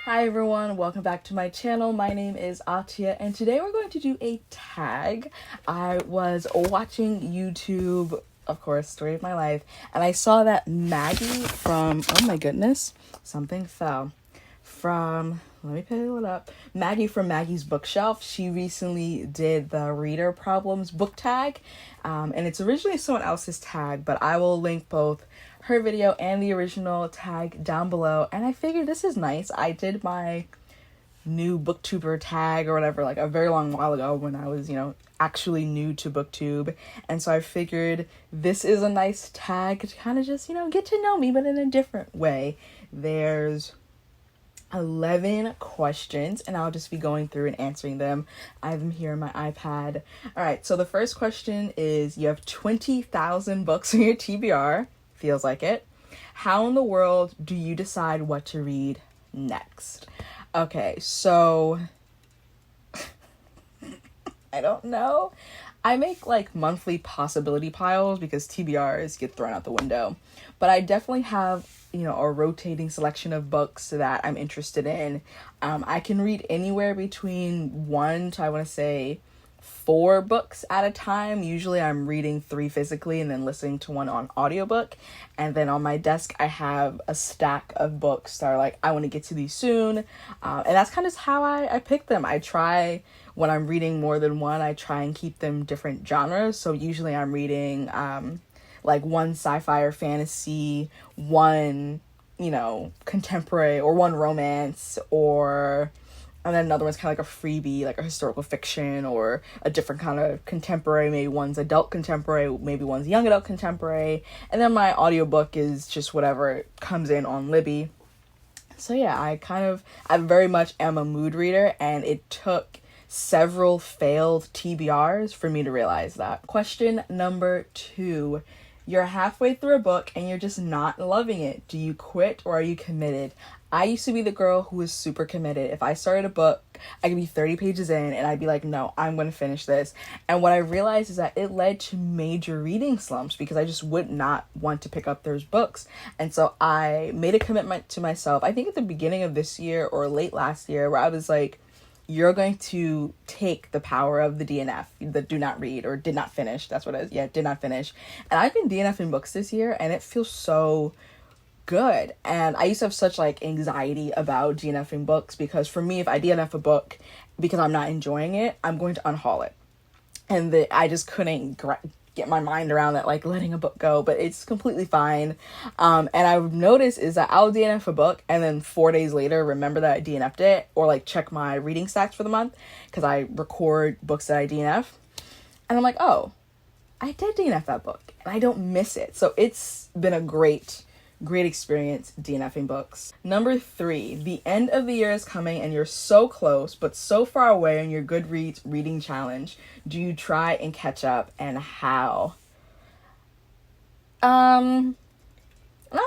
Hi everyone, welcome back to my channel. My name is Atia and today we're going to do a tag. I was watching YouTube, of course, story of my life, and I saw that Maggie from, oh my goodness, something fell. Let me pull it up. Maggie from Maggie's Bookshelf. She recently did the Reader Problems book tag, and it's originally someone else's tag, but I will link both her video and the original tag down below. And I figured this is nice. I did my new booktuber tag or whatever like a very long while ago when I was, actually new to booktube, and so I figured this is a nice tag to kind of just, get to know me, but in a different way. There's 11 questions and I'll just be going through and answering them. I have them here on my iPad. All right, so the first question is, you have 20,000 books on your TBR. Feels like it. How in the world do you decide what to read next? Okay, so I don't know. I make like monthly possibility piles because TBRs get thrown out the window. But I definitely have, a rotating selection of books that I'm interested in. I can read anywhere between 1 to, I want to say, 4 books at a time. Usually I'm reading 3 physically and then listening to 1 on audiobook. And then on my desk, I have a stack of books that are like, I want to get to these soon. And that's kind of how I pick them. I try, when I'm reading more than 1, I try and keep them different genres. So usually I'm reading like 1 sci-fi or fantasy, 1, contemporary, or 1 romance, and then another one's kind of like a freebie, like a historical fiction, or a different kind of contemporary. Maybe one's adult contemporary, maybe one's young adult contemporary. And then my audiobook is just whatever comes in on Libby. So yeah, I very much am a mood reader, and it took several failed TBRs for me to realize that. Question number 2. You're halfway through a book and you're just not loving it. Do you quit or are you committed? I used to be the girl who was super committed. If I started a book, I could be 30 pages in and I'd be like, no, I'm going to finish this. And what I realized is that it led to major reading slumps because I just would not want to pick up those books. And so I made a commitment to myself, I think at the beginning of this year or late last year, where I was like, you're going to take the power of the DNF, the do not read or did not finish. That's what it is. Yeah, did not finish. And I've been DNFing books this year and it feels so good. And I used to have such like anxiety about DNFing books because for me, if I DNF a book because I'm not enjoying it, I'm going to unhaul it. And I just couldn't get my mind around that, like letting a book go, but it's completely fine. And I've noticed is that I'll DNF a book and then 4 days later remember that I DNF'd it, or like check my reading stats for the month because I record books that I DNF, and I'm like, oh, I did DNF that book and I don't miss it. So it's been a great experience DNFing books. Number 3, the end of the year is coming and you're so close but so far away on your Goodreads reading challenge. Do you try and catch up, and how? Not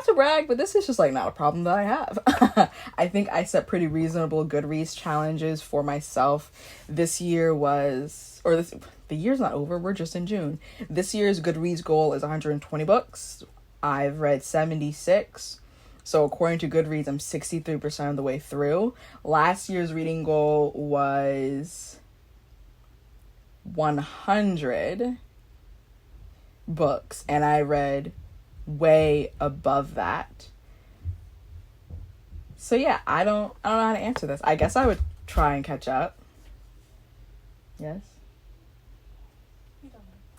to brag, but this is just like not a problem that I have. I think I set pretty reasonable Goodreads challenges for myself. This year the year's not over, we're just in June. This year's Goodreads goal is 120 books. I've read 76. So according to Goodreads, I'm 63% of the way through. Last year's reading goal was 100 books, and I read way above that. So yeah, I don't know how to answer this. I guess I would try and catch up. Yes?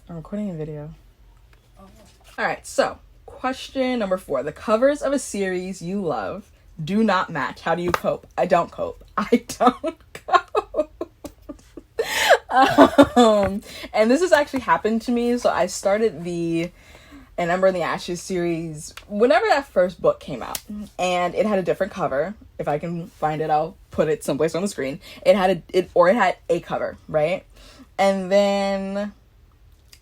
I'm recording a video. Oh. All right, so question number 4. The covers of a series you love do not match. How do you cope? I don't cope. And this has actually happened to me. So I started the An Ember in the Ashes series whenever that first book came out, and it had a different cover. If I can find it, I'll put it someplace on the screen. It had a cover, right? And then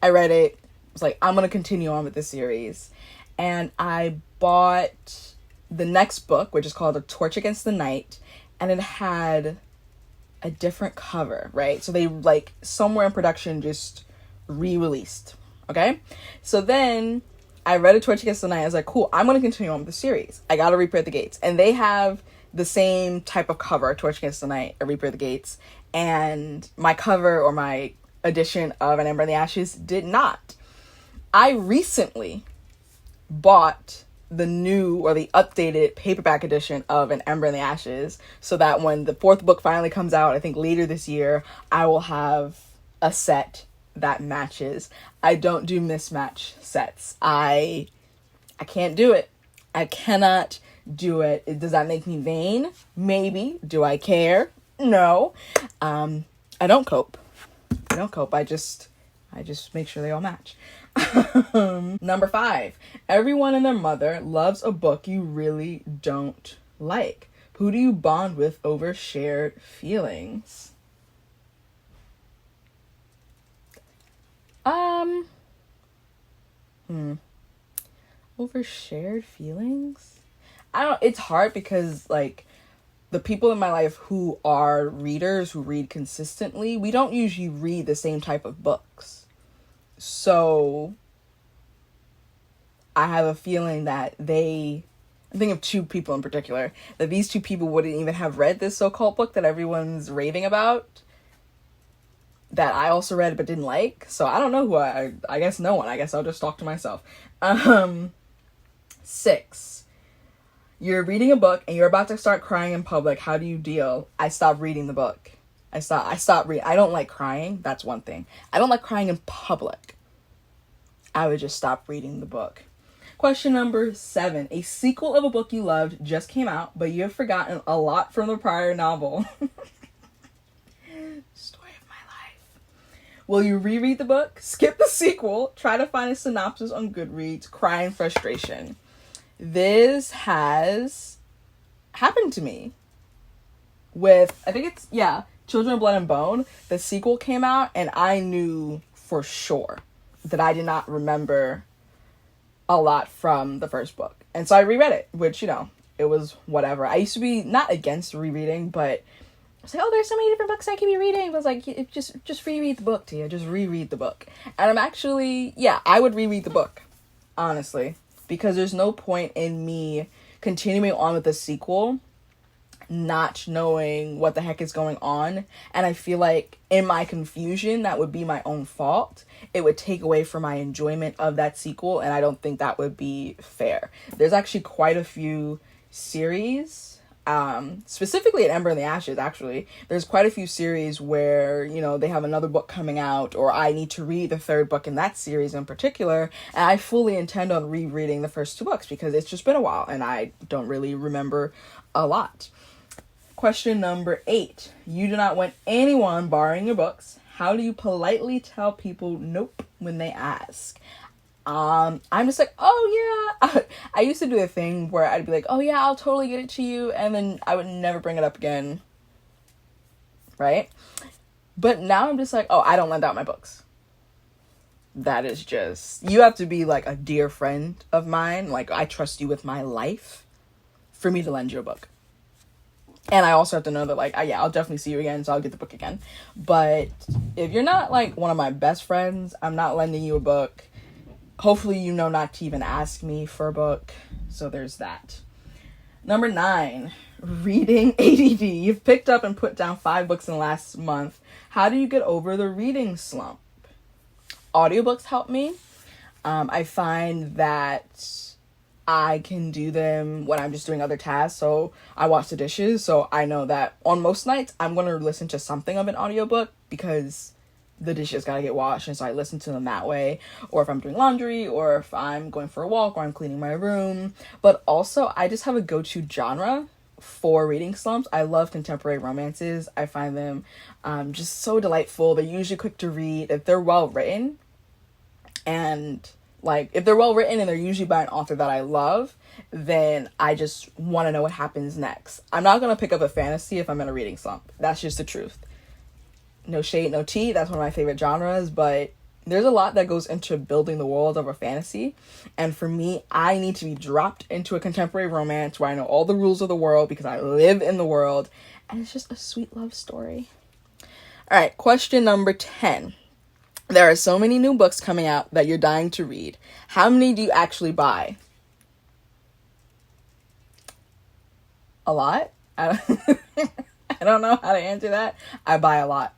I read it. I was like, I'm gonna continue on with the series. And I bought the next book, which is called A Torch Against the Night, and it had a different cover, right? So they, like, somewhere in production just re-released, okay? So then I read A Torch Against the Night. I was like, cool, I'm going to continue on with the series. I got to Reaper at the Gates. And they have the same type of cover, A Torch Against the Night, A Reaper at the Gates. And my cover or my edition of An Ember in the Ashes did not. I recently bought the new or the updated paperback edition of An Ember in the Ashes so that when the fourth book finally comes out, I think later this year, I will have a set that matches. I don't do mismatch sets. I can't do it. I cannot do it. Does that make me vain? Maybe. Do I care? No. I don't cope. I just make sure they all match. Number 5. Everyone and their mother loves a book you really don't like. Who do you bond with over shared feelings? Over shared feelings? It's hard because, like, the people in my life who are readers, who read consistently, we don't usually read the same type of books. So I have a feeling that I'm thinking of 2 people in particular, that these 2 people wouldn't even have read this so-called book that everyone's raving about, that I also read but didn't like. So I don't know who I guess no one. I guess I'll just talk to myself. 6. You're reading a book and you're about to start crying in public. How do you deal? I stop reading the book. I stop reading. I don't like crying. That's one thing. I don't like crying in public. I would just stop reading the book. Question number 7. A sequel of a book you loved just came out, but you have forgotten a lot from the prior novel. Story of my life. Will you reread the book? Skip the sequel? Try to find a synopsis on Goodreads? Cry in frustration? This has happened to me with, I think it's, Children of Blood and Bone. The sequel came out and I knew for sure that I did not remember a lot from the first book. And so I reread it, which, it was whatever. I used to be not against rereading, but I was like, oh, there's so many different books I could be reading. I was like, just reread the book, Tia. Just reread the book. And I'm actually, I would reread the book, honestly. Because there's no point in me continuing on with the sequel, not knowing what the heck is going on. And I feel like in my confusion, that would be my own fault. It would take away from my enjoyment of that sequel. And I don't think that would be fair. There's actually quite a few series, specifically at Ember in the Ashes, actually. There's quite a few series where, they have another book coming out, or I need to read the 3rd book in that series in particular, and I fully intend on rereading the first 2 books because it's just been a while and I don't really remember a lot. Question number 8. You do not want anyone borrowing your books. How do you politely tell people nope when they ask? I'm just like, oh yeah. I used to do a thing where I'd be like, oh yeah, I'll totally get it to you, and then I would never bring it up again, right? But now I'm just like, oh, I don't lend out my books. That is just, you have to be like a dear friend of mine, like I trust you with my life for me to lend you a book. And I also have to know that, like, I'll definitely see you again, so I'll get the book again. But if you're not like one of my best friends, I'm not lending you a book. Hopefully not to even ask me for a book. So there's that. Number 9, reading ADD. You've picked up and put down 5 books in the last month. How do you get over the reading slump? Audiobooks help me. I find that I can do them when I'm just doing other tasks. So I wash the dishes. So I know that on most nights, I'm going to listen to something of an audiobook because the dishes gotta get washed, and so I listen to them that way, or if I'm doing laundry, or if I'm going for a walk, or I'm cleaning my room. But also, I just have a go-to genre for reading slumps. I love contemporary romances. I find them just so delightful. They're usually quick to read if they're well written, and if they're well written and they're usually by an author that I love, then I just want to know what happens next. I'm not gonna pick up a fantasy if I'm in a reading slump. That's just the truth. No shade, no tea. That's one of my favorite genres, but there's a lot that goes into building the world of a fantasy. And for me, I need to be dropped into a contemporary romance where I know all the rules of the world because I live in the world. And it's just a sweet love story. All right, question number 10. There are so many new books coming out that you're dying to read. How many do you actually buy? A lot? I don't know how to answer that. I buy a lot.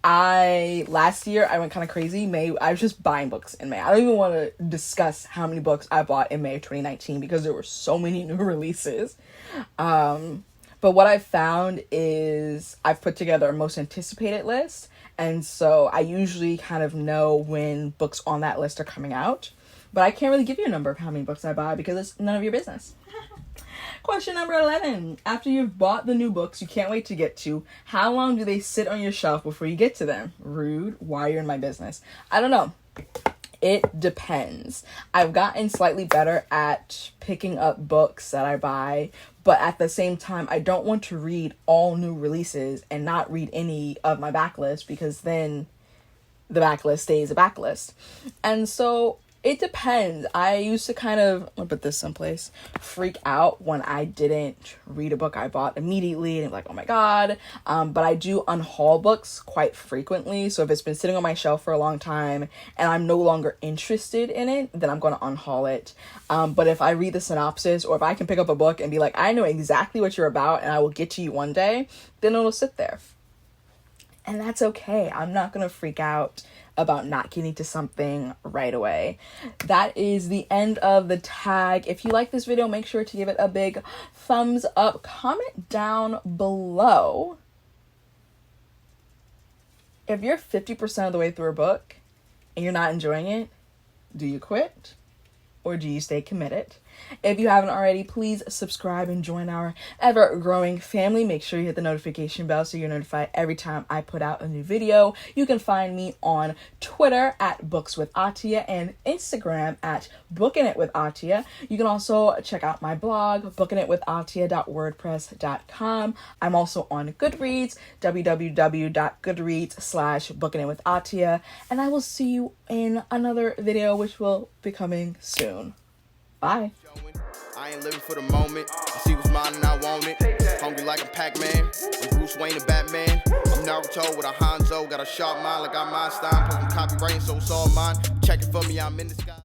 Last year I went kind of crazy. I was just buying books in May. I don't even want to discuss how many books I bought in May of 2019 because there were so many new releases. But what I've found is I've put together a most anticipated list, and so I usually kind of know when books on that list are coming out. But I can't really give you a number of how many books I buy because it's none of your business. Question number 11. After you've bought the new books you can't wait to get to, how long do they sit on your shelf before you get to them? Rude. Why you're in my business? I don't know. It depends. I've gotten slightly better at picking up books that I buy, but at the same time, I don't want to read all new releases and not read any of my backlist because then the backlist stays a backlist. And so it depends. I used to kind of, I'll put this someplace, freak out when I didn't read a book I bought immediately and I'm like, oh my God. But I do unhaul books quite frequently. So if it's been sitting on my shelf for a long time and I'm no longer interested in it, then I'm going to unhaul it. But if I read the synopsis or if I can pick up a book and be like, I know exactly what you're about and I will get to you one day, then it'll sit there. And that's okay. I'm not going to freak out about not getting to something right away. That is the end of the tag. If you like this video, make sure to give it a big thumbs up. Comment down below if you're 50% of the way through a book and you're not enjoying it. Do you quit or do you stay committed? If you haven't already, please subscribe and join our ever-growing family. Make sure you hit the notification bell so you're notified every time I put out a new video. You can find me on Twitter at Books with Atia and Instagram at bookingitwithatia. You can also check out my blog, bookingitwithatia.wordpress.com. I'm also on Goodreads, www.goodreads.com/bookingitwithatia. And I will see you in another video, which will be coming soon. Bye. I ain't living for the moment. I see what's mine and I want it. Hungry like a Pac-Man. With Bruce Wayne and Batman. I'm Naruto with a Hanzo. Got a sharp mind like I'm Einstein. Plus I'm copywriting, so it's all mine. Check it for me, I'm in the sky.